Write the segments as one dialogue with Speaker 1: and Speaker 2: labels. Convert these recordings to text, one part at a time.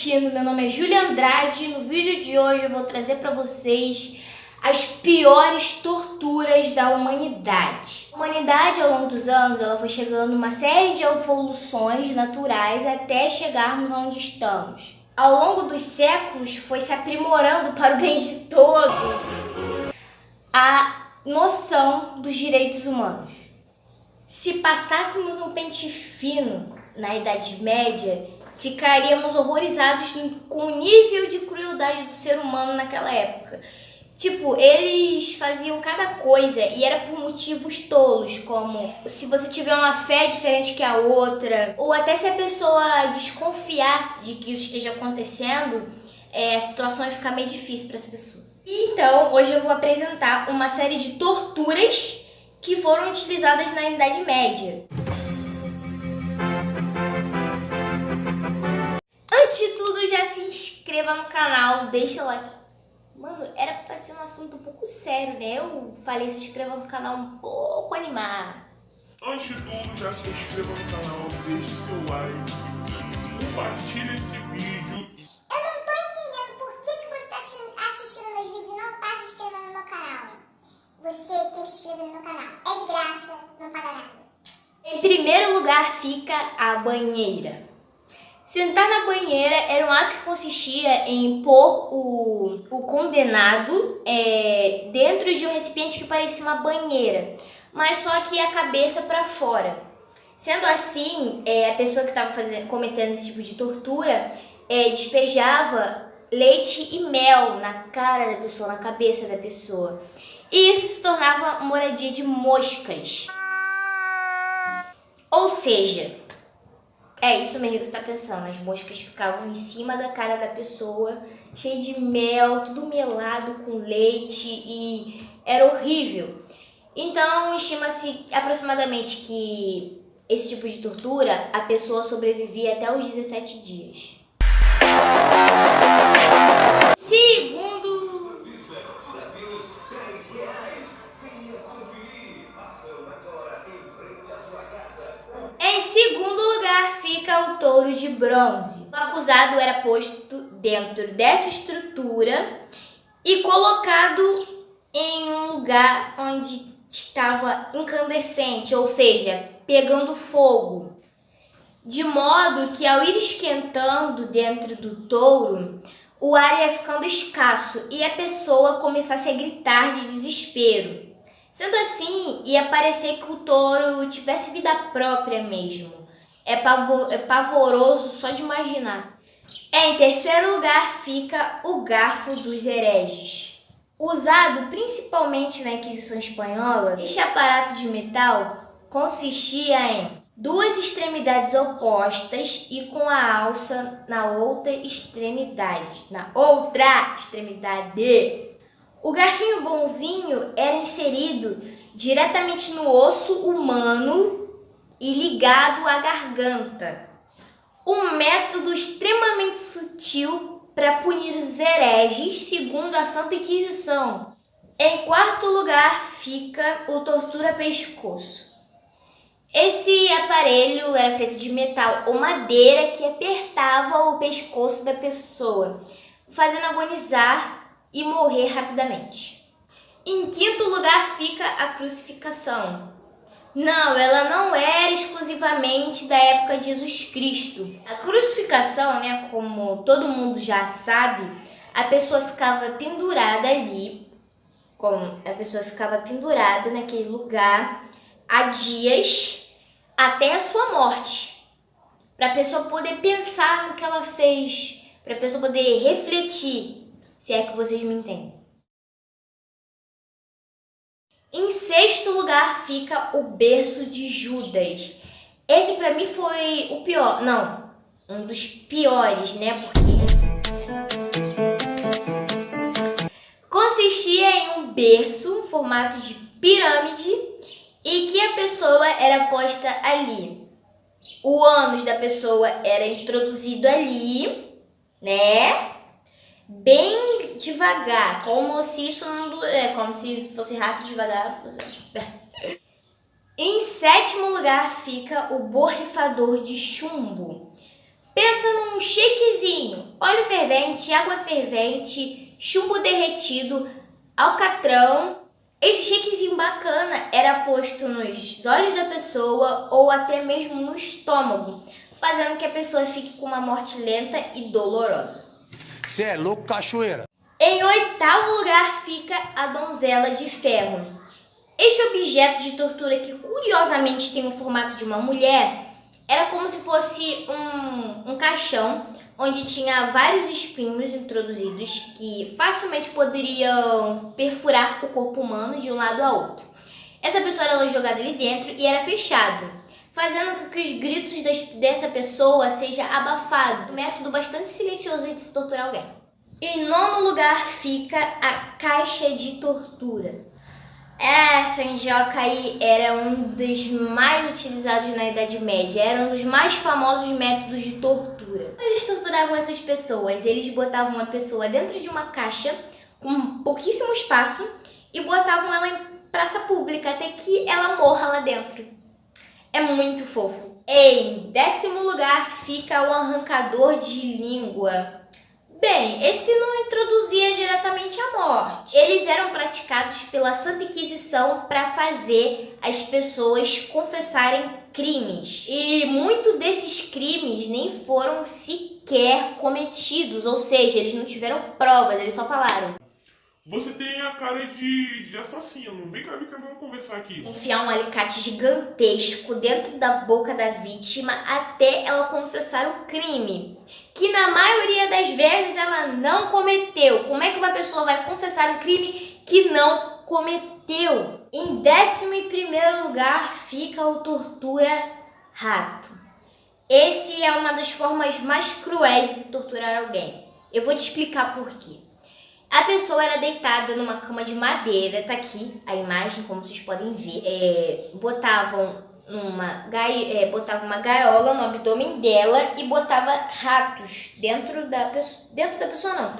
Speaker 1: assistindo, meu nome é Júlia Andrade e no vídeo de hoje eu vou trazer para vocês as piores torturas da humanidade. A humanidade, ao longo dos anos, ela foi chegando uma série de evoluções naturais até chegarmos onde estamos. Ao longo dos séculos, foi se aprimorando para o bem de todos a noção dos direitos humanos. Se passássemos um pente fino na Idade Média, ficaríamos horrorizados com o nível de crueldade do ser humano naquela época. Tipo, eles faziam cada coisa e era por motivos tolos, como se você tiver uma fé diferente que a outra, ou até se a pessoa desconfiar de que isso esteja acontecendo, a situação vai ficar meio difícil para essa pessoa. Então, hoje eu vou apresentar uma série de torturas que foram utilizadas na Idade Média. Antes de tudo, já se inscreva no canal, deixa o like. Mano, era pra ser um assunto um pouco sério, né? Eu falei se inscreva no canal um pouco animado.
Speaker 2: Antes de tudo, já se inscreva no canal, deixe seu like, compartilhe esse vídeo.
Speaker 3: Eu não tô entendendo por que você tá assistindo meus vídeos e não tá se inscrevendo no meu canal. Você tem que se inscrever no meu canal. É de graça, não paga nada.
Speaker 1: Em primeiro lugar fica a banheira. Sentar na banheira era um ato que consistia em pôr o condenado dentro de um recipiente que parecia uma banheira, mas só que a cabeça para fora. Sendo assim, a pessoa que estava cometendo esse tipo de tortura despejava leite e mel na cara da pessoa, na cabeça da pessoa. E isso se tornava moradia de moscas. Ou seja, é isso mesmo que você está pensando, as moscas ficavam em cima da cara da pessoa, cheio de mel, tudo melado com leite e era horrível. Então, estima-se aproximadamente que esse tipo de tortura, a pessoa sobrevivia até os 17 dias. Em segundo lugar fica o touro de bronze. O acusado era posto dentro dessa estrutura e colocado em um lugar onde estava incandescente, ou seja, pegando fogo. De modo que ao ir esquentando dentro do touro, o ar ia ficando escasso e a pessoa começasse a gritar de desespero. Sendo assim, ia parecer que o touro tivesse vida própria mesmo. É pavoroso só de imaginar. Em terceiro lugar fica o garfo dos hereges. Usado principalmente na Inquisição Espanhola, este aparato de metal consistia em duas extremidades opostas e com a alça na outra extremidade. O garfinho bonzinho era inserido diretamente no osso humano e ligado à garganta. Um método extremamente sutil para punir os hereges, segundo a Santa Inquisição. Em quarto lugar fica o tortura-pescoço. Esse aparelho era feito de metal ou madeira que apertava o pescoço da pessoa, fazendo agonizar e morrer rapidamente. Em quinto lugar fica a crucificação. Não, ela não era exclusivamente da época de Jesus Cristo. A crucificação, como todo mundo já sabe, a pessoa ficava pendurada ali, naquele lugar há dias até a sua morte, para a pessoa poder pensar no que ela fez, para a pessoa poder refletir. Se é que vocês me entendem. Em sexto lugar fica o berço de Judas. Esse pra mim foi o pior. Não, um dos piores, Porque consistia em um berço em formato de pirâmide e que a pessoa era posta ali. O ânus da pessoa era introduzido ali, bem devagar, como se isso não como se fosse rápido, devagar. Em sétimo lugar fica o borrifador de chumbo. Pensa num shakezinho, óleo fervente, água fervente, chumbo derretido, alcatrão. Esse shakezinho bacana era posto nos olhos da pessoa ou até mesmo no estômago, fazendo que a pessoa fique com uma morte lenta e dolorosa.
Speaker 4: Cê é louco, cachoeira.
Speaker 1: Em 8º lugar fica a donzela de ferro. Este objeto de tortura, que curiosamente tem o formato de uma mulher, era como se fosse um caixão onde tinha vários espinhos introduzidos que facilmente poderiam perfurar o corpo humano de um lado a outro. Essa pessoa era jogada ali dentro e era fechado, fazendo com que os gritos dessa pessoa sejam abafados. Um método bastante silencioso de se torturar alguém. Em 9º lugar fica a caixa de tortura. Essa enjoca aí era um dos mais utilizados na Idade Média, era um dos mais famosos métodos de tortura. Eles torturavam essas pessoas, eles botavam uma pessoa dentro de uma caixa com pouquíssimo espaço e botavam ela em praça pública até que ela morra lá dentro. É muito fofo. Em 10º lugar fica o arrancador de língua. Bem, esse não introduzia diretamente a morte. Eles eram praticados pela Santa Inquisição para fazer as pessoas confessarem crimes. E muitos desses crimes nem foram sequer cometidos, ou seja, eles não tiveram provas, eles só falaram.
Speaker 2: Você tem a cara de assassino. Vem cá, vamos conversar aqui.
Speaker 1: Enfiar um alicate gigantesco dentro da boca da vítima até ela confessar o crime, que na maioria das vezes ela não cometeu. Como é que uma pessoa vai confessar um crime que não cometeu? Em 11º lugar fica o tortura rato. Esse é uma das formas mais cruéis de torturar alguém. Eu vou te explicar por quê. A pessoa era deitada numa cama de madeira, tá aqui a imagem, como vocês podem ver. Botavam uma gaiola no abdômen dela e botava ratos dentro da pessoa não.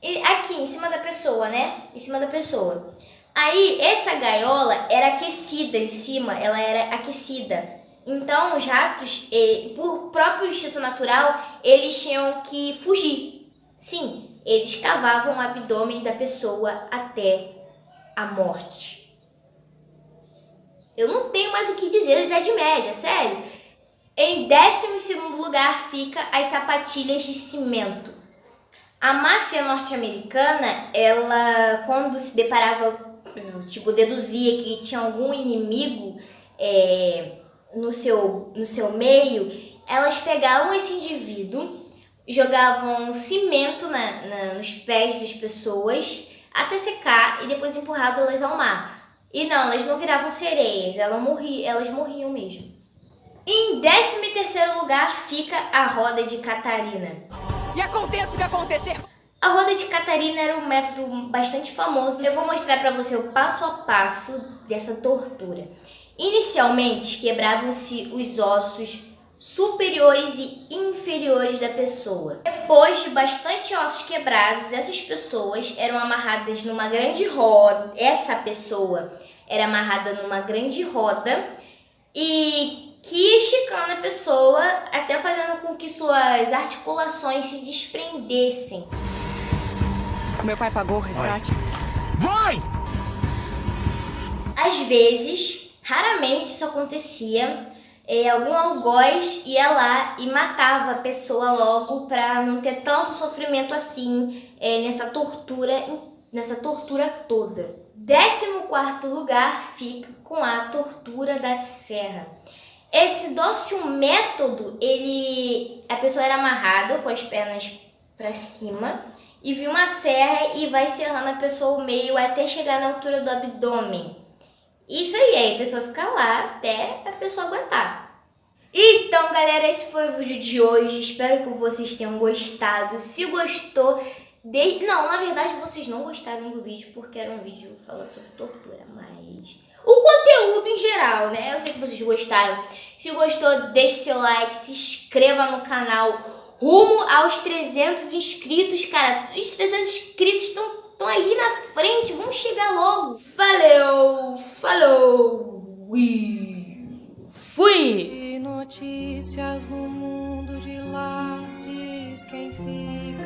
Speaker 1: E aqui, em cima da pessoa, né? Em cima da pessoa. Aí, essa gaiola era aquecida em cima, ela era aquecida. Então, os ratos, por próprio instinto natural, eles tinham que fugir. Sim. Eles cavavam o abdômen da pessoa até a morte. Eu não tenho mais o que dizer da Idade Média, sério. Em 12º lugar fica as sapatilhas de cimento. A máfia norte-americana, ela, quando se deparava, deduzia que tinha algum inimigo no seu meio, elas pegavam esse indivíduo, jogavam cimento nos pés das pessoas até secar e depois empurravam elas ao mar. E não, elas não viravam sereias, elas morriam mesmo. Em 13º lugar fica a roda de Catarina.
Speaker 5: E aconteça o que acontecer.
Speaker 1: A roda de Catarina era um método bastante famoso. Eu vou mostrar para você o passo a passo dessa tortura. Inicialmente, quebravam-se os ossos superiores e inferiores da pessoa. Depois de bastante ossos quebrados, essas pessoas eram amarradas numa grande roda. Essa pessoa era amarrada numa grande roda e que ia esticando a pessoa até fazendo com que suas articulações se desprendessem.
Speaker 5: Meu pai pagou o resgate.
Speaker 4: Vai!
Speaker 1: Às vezes, raramente isso acontecia. Algum algoz ia lá e matava a pessoa logo para não ter tanto sofrimento assim nessa tortura toda. 14º lugar fica com a tortura da serra. Esse dócil método, a pessoa era amarrada com as pernas para cima e vinha uma serra e vai serrando a pessoa ao meio até chegar na altura do abdômen. Isso aí a pessoa fica lá até a pessoa aguentar. Então, galera, esse foi o vídeo de hoje. Espero que vocês tenham gostado. Se gostou, não, na verdade vocês não gostaram do vídeo porque era um vídeo falando sobre tortura, mas o conteúdo em geral, né? Eu sei que vocês gostaram. Se gostou, deixe seu like, se inscreva no canal. Rumo aos 300 inscritos, cara. Os 300 inscritos estão ali na frente. Vamos chegar logo. Valeu, falou e fui!
Speaker 6: notícias no mundo de lá, diz quem fica.